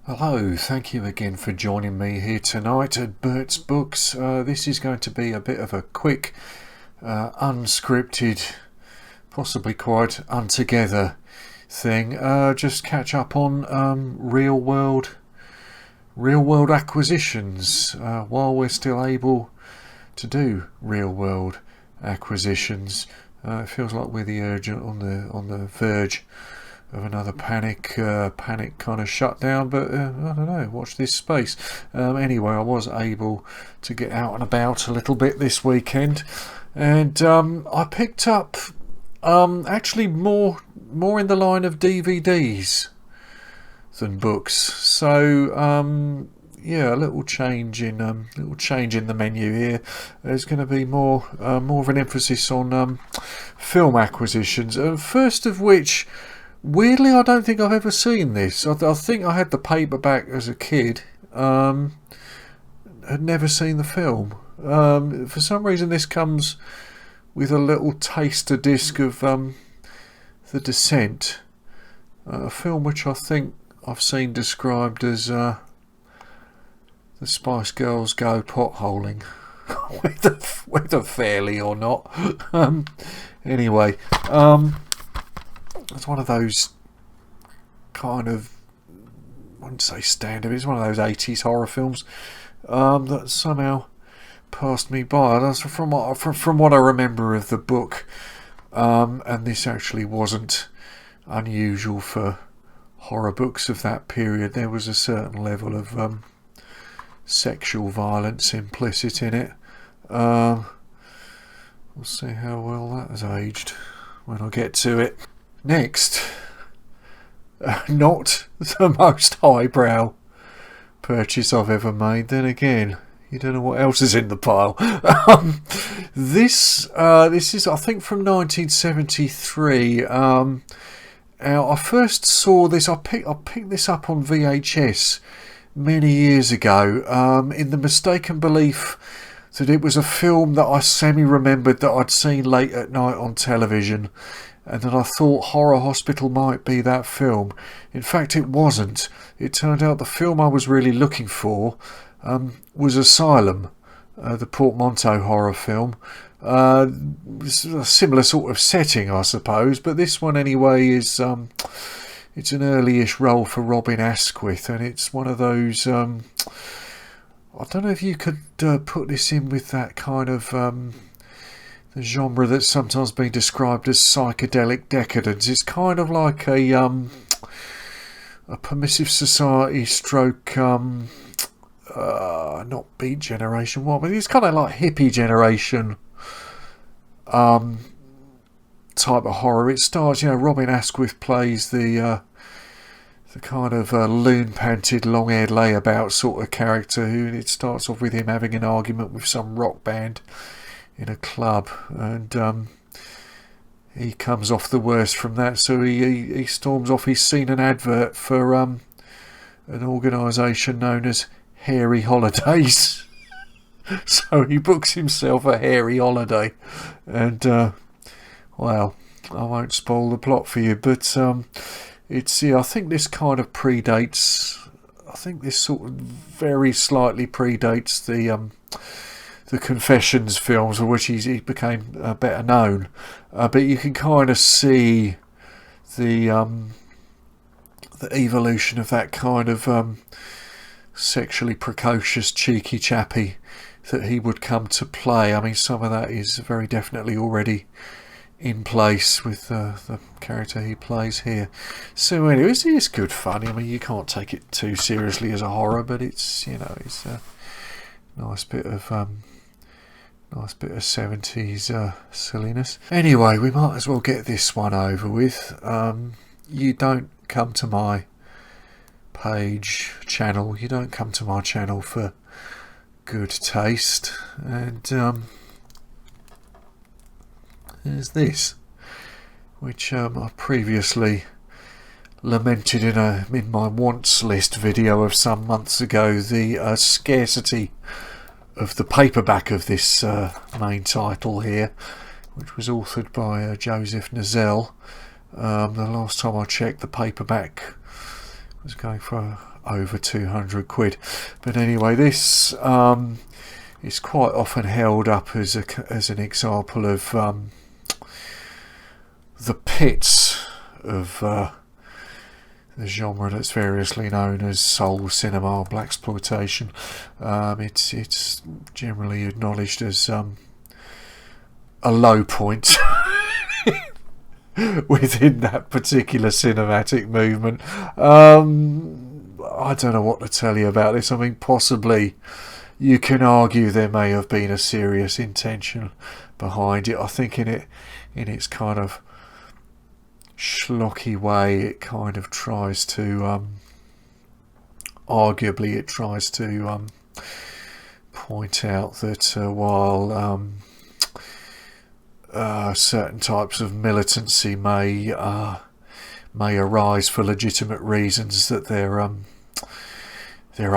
Hello, thank you again for joining me here tonight at Bert's Books. This is going to be a bit of a quick, unscripted, possibly quite untogether thing. Just catch up on real world acquisitions while we're still able to do real world acquisitions. It feels like we're on the verge of another panic kind of shutdown, but I don't know, watch this space. Anyway, I was able to get out and about a little bit this weekend, and I picked up actually more in the line of DVDs than books. So yeah, a little change in the menu here. There's going to be more of an emphasis on film acquisitions. First of which, weirdly, I don't think I've ever seen this. I think I had the paperback as a kid. Had never seen the film. For some reason, this comes with a little taster disc of The Descent, a film which I think I've seen described as The Spice Girls Go Potholing, whether fairly or not. Anyway. It's one of those kind of, I wouldn't say standard, it's one of those 80s horror films that somehow passed me by. That's from what I remember of the book, and this actually wasn't unusual for horror books of that period. There was a certain level of sexual violence implicit in it. We'll see how well that has aged when I get to it. Next, not the most highbrow purchase I've ever made. Then again, you don't know what else is in the pile. This is, I think, from 1973. I first saw this. I picked this up on VHS many years ago, in the mistaken belief that it was a film that I semi-remembered that I'd seen late at night on television, and that I thought Horror Hospital might be that film. In fact, it wasn't. It turned out the film I was really looking for was Asylum, the portmanteau horror film. A similar sort of setting, I suppose, but this one anyway is it's an early-ish role for Robin Asquith, and it's one of those. I don't know if you could put this in with that kind of. The genre that's sometimes been described as psychedelic decadence. It's kind of like a permissive society stroke, not Beat Generation one, but it's kind of like hippie generation type of horror. It starts, Robin Asquith plays the kind of loon-panted, long-haired layabout sort of character who, it starts off with him having an argument with some rock band in a club, and he comes off the worst from that, so he storms off. He's seen an advert for an organisation known as Hairy Holidays, so he books himself a hairy holiday, and well, I won't spoil the plot for you, but it's, I think this kind of predates, I think this sort of very slightly predates the Confessions films, for which he became better known, but you can kind of see the evolution of that kind of sexually precocious, cheeky chappy that he would come to play. I mean, some of that is very definitely already in place with the character he plays here. So anyway, it's good fun. I mean, you can't take it too seriously as a horror, but it's, it's a nice bit of 70s silliness. Anyway, we might as well get this one over with. You don't come to my channel. You don't come to my channel for good taste. And there's this, which I previously lamented in my wants list video of some months ago, the scarcity of the paperback of this main title here, which was authored by Joseph Nazel. The last time I checked, the paperback was going for over 200 quid. But anyway, this is quite often held up as an example of the pits of the genre that's variously known as soul cinema, blaxploitation. It's generally acknowledged as a low point within that particular cinematic movement. I don't know what to tell you about this. I mean, possibly you can argue there may have been a serious intention behind it. I think in its kind of schlocky way, it kind of tries to arguably it tries to point out that while certain types of militancy may arise for legitimate reasons, that they're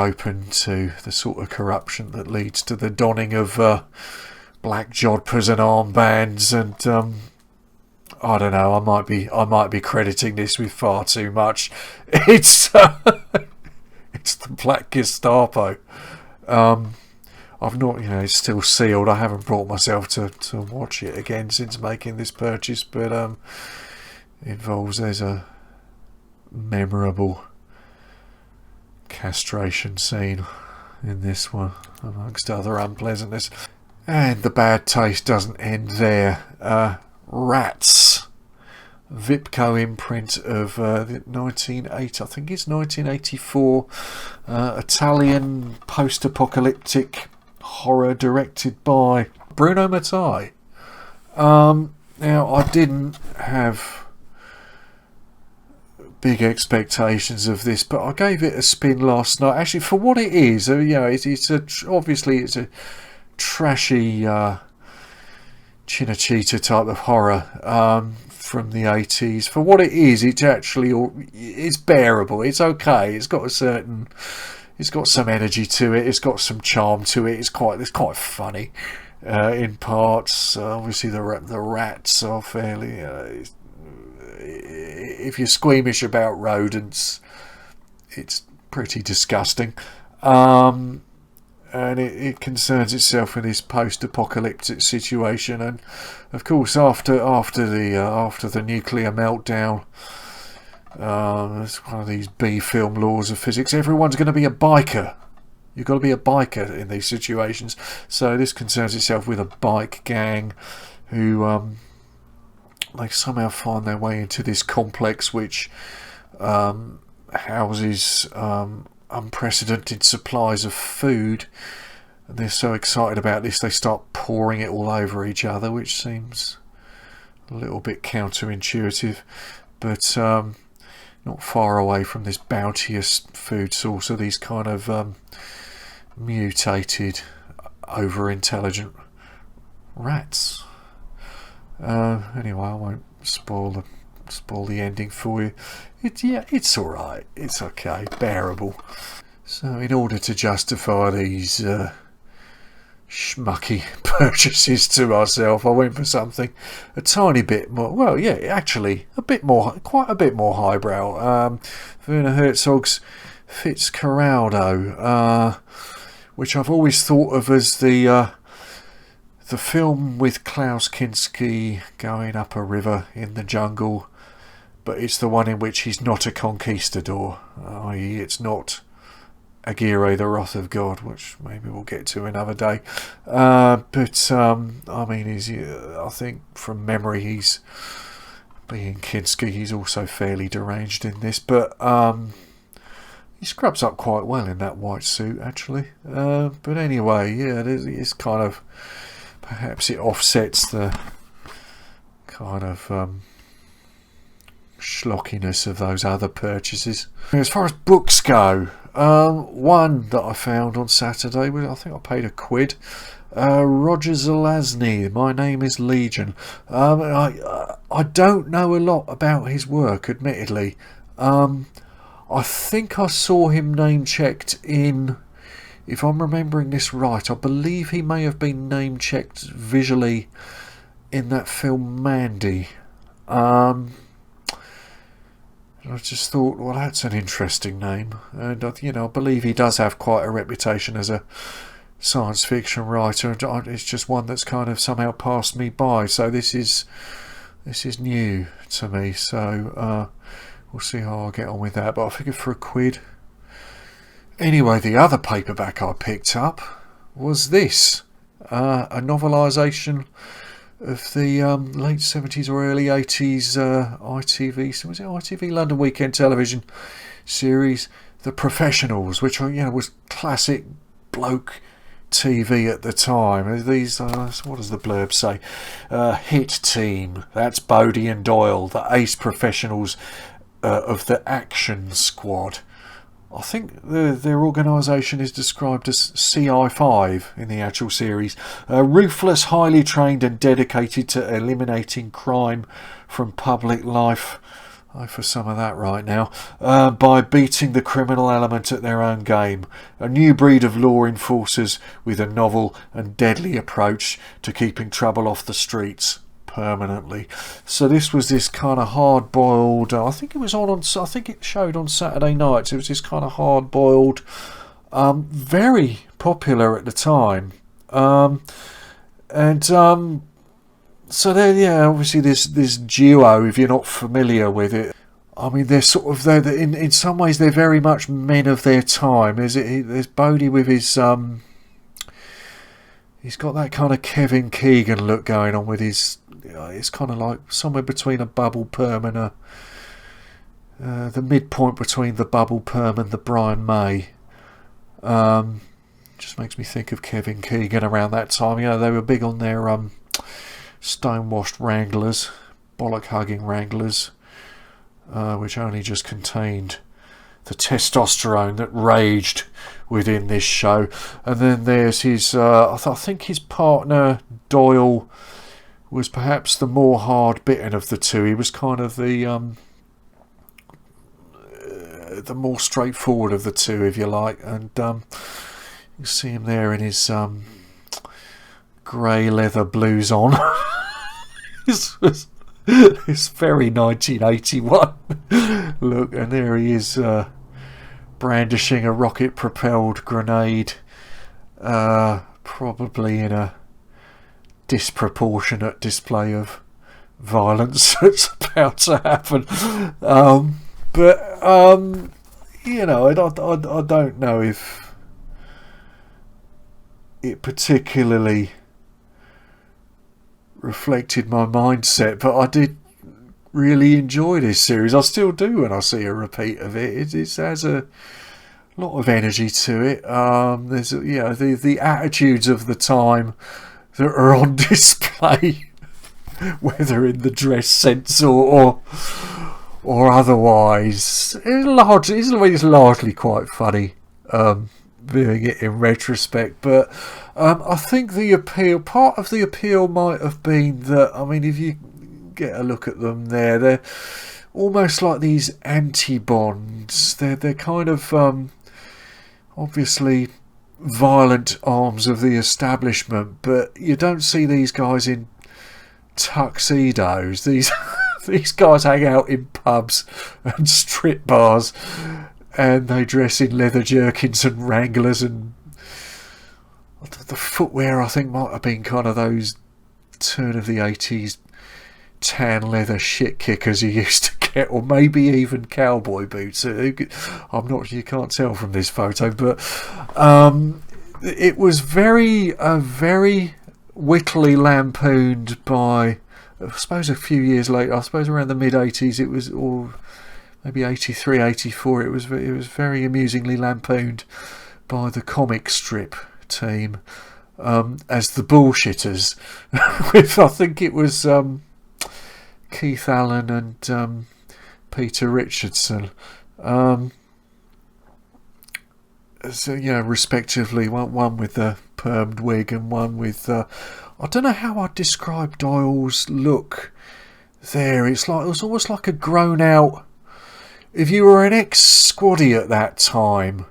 open to the sort of corruption that leads to the donning of black jodhpurs and armbands, and I don't know. I might be crediting this with far too much. It's it's the Blackgestapo. I've not, it's still sealed. I haven't brought myself to watch it again since making this purchase, but there's a memorable castration scene in this one, amongst other unpleasantness. And the bad taste doesn't end there. Rats, Vipco imprint of 1980, I think it's 1984, Italian post-apocalyptic horror directed by Bruno Mattei. Now, I didn't have big expectations of this, but I gave it a spin last night. Actually, for what it is, obviously it's a trashy Cinecittà type of horror from the 80s. For what it is, it's bearable. It's okay. It's got some energy to it. It's got some charm to it. It's quite funny in parts. Obviously, the rats are fairly. If you're squeamish about rodents, it's pretty disgusting. And it concerns itself with this post-apocalyptic situation, and of course, after the nuclear meltdown, it's one of these B-film laws of physics. Everyone's going to be a biker. You've got to be a biker in these situations. So this concerns itself with a bike gang who they somehow find their way into this complex which houses unprecedented supplies of food, and they're so excited about this they start pouring it all over each other, which seems a little bit counterintuitive, but not far away from this bounteous food source are these kind of mutated, over-intelligent rats. Anyway, I won't spoil the ending for you. It's alright. It's okay. Bearable. So in order to justify these schmucky purchases to myself, I went for something a tiny bit more, quite a bit more highbrow. Werner Herzog's Fitzcarraldo, which I've always thought of as the film with Klaus Kinski going up a river in the jungle, but it's the one in which he's not a conquistador, i.e. it's not Aguirre, the Wrath of God, which maybe we'll get to another day. I think from memory, he's being Kinski, he's also fairly deranged in this, but he scrubs up quite well in that white suit, actually. But anyway, it's kind of, perhaps it offsets the kind of schlockiness of those other purchases. As far as books go, one that I found on Saturday, I think I paid £1. Roger Zelazny, My Name is Legion. I don't know a lot about his work, admittedly. I think I saw him name-checked in, if I'm remembering this right, I believe he may have been name-checked visually in that film Mandy. And I just thought, well, that's an interesting name. And, I believe he does have quite a reputation as a science fiction writer. It's just one that's kind of somehow passed me by. So this is new to me. So we'll see how I get on with that. But I figured for £1. Anyway, the other paperback I picked up was this. A novelisation of the late 70s or early 80s ITV, so was it ITV London Weekend Television series, The Professionals, which was classic bloke TV at the time. These, what does the blurb say? Hit team. That's Bodie and Doyle, the ace professionals of the Action Squad. I think their organisation is described as CI5 in the actual series. Ruthless, highly trained and dedicated to eliminating crime from public life. Oh, for some of that right now. By beating the criminal element at their own game. A new breed of law enforcers with a novel and deadly approach to keeping trouble off the streets permanently. So this was this kind of hard-boiled. I think it showed on Saturday nights. It was this kind of hard-boiled, very popular at the time, so there, obviously this duo. If you're not familiar with it, I mean, they're in some ways they're very much men of their time. There's Bodie with his he's got that kind of Kevin Keegan look going on with his. It's kind of like somewhere between a bubble perm and the midpoint between the bubble perm and the Brian May. Just makes me think of Kevin Keegan around that time. They were big on their stonewashed Wranglers, bollock hugging Wranglers, which only just contained the testosterone that raged within this show. And then there's his I think his partner Doyle was perhaps the more hard-bitten of the two. He was kind of the more straightforward of the two, if you like. And you see him there in his grey leather blues on. It's very 1981 look, and there he is brandishing a rocket-propelled grenade, probably in a disproportionate display of violence that's about to happen. I don't know if it particularly reflected my mindset, but I did really enjoy this series. I still do when I see a repeat of it. It has a lot of energy to it. There's the attitudes of the time that are on display, whether in the dress sense or otherwise. It's largely quite funny, viewing it in retrospect. But I think part of the appeal might have been that, I mean, if you get a look at them there, they're almost like these anti-Bonds. They're kind of obviously violent arms of the establishment, but you don't see these guys in tuxedos. These guys hang out in pubs and strip bars, and they dress in leather jerkins and Wranglers, and the footwear I think might have been kind of those turn of the 80s tan leather shit kickers you used to get, or maybe even cowboy boots. I'm not, you can't tell from this photo, but it was very wittily lampooned by, I suppose a few years later, I suppose around the mid 80s it was, or maybe 83, 84, it was very amusingly lampooned by the comic strip team as the bullshitters with, I think it was Keith Allen and Peter Richardson, respectively, one with the permed wig and one with I don't know how I'd describe Doyle's look there. It was almost like a grown out, if you were an ex-squaddy at that time,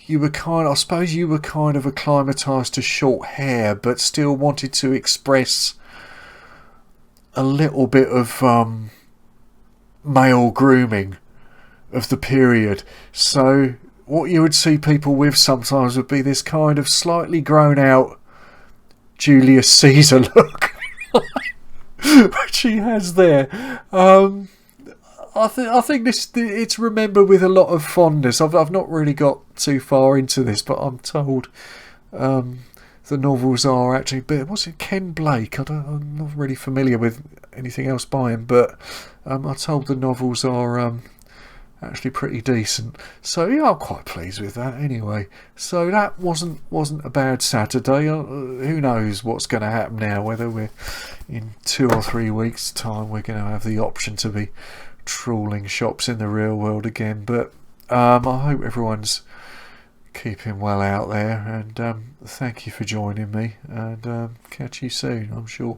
you were kind of acclimatised to short hair, but still wanted to express a little bit of male grooming of the period. So what you would see people with sometimes would be this kind of slightly grown out Julius Caesar look, which he has there. I think it's remembered with a lot of fondness. I've not really got too far into this, but I'm told the novels are actually. But what's it, Ken Blake? I'm not really familiar with anything else by him, but I'm told the novels are actually pretty decent. So yeah, I'm quite pleased with that. Anyway, so that wasn't a bad Saturday. Who knows what's going to happen now? Whether we're in 2 or 3 weeks' time, we're going to have the option to be trawling shops in the real world again. But I hope everyone's keeping well out there, and thank you for joining me, and catch you soon, I'm sure.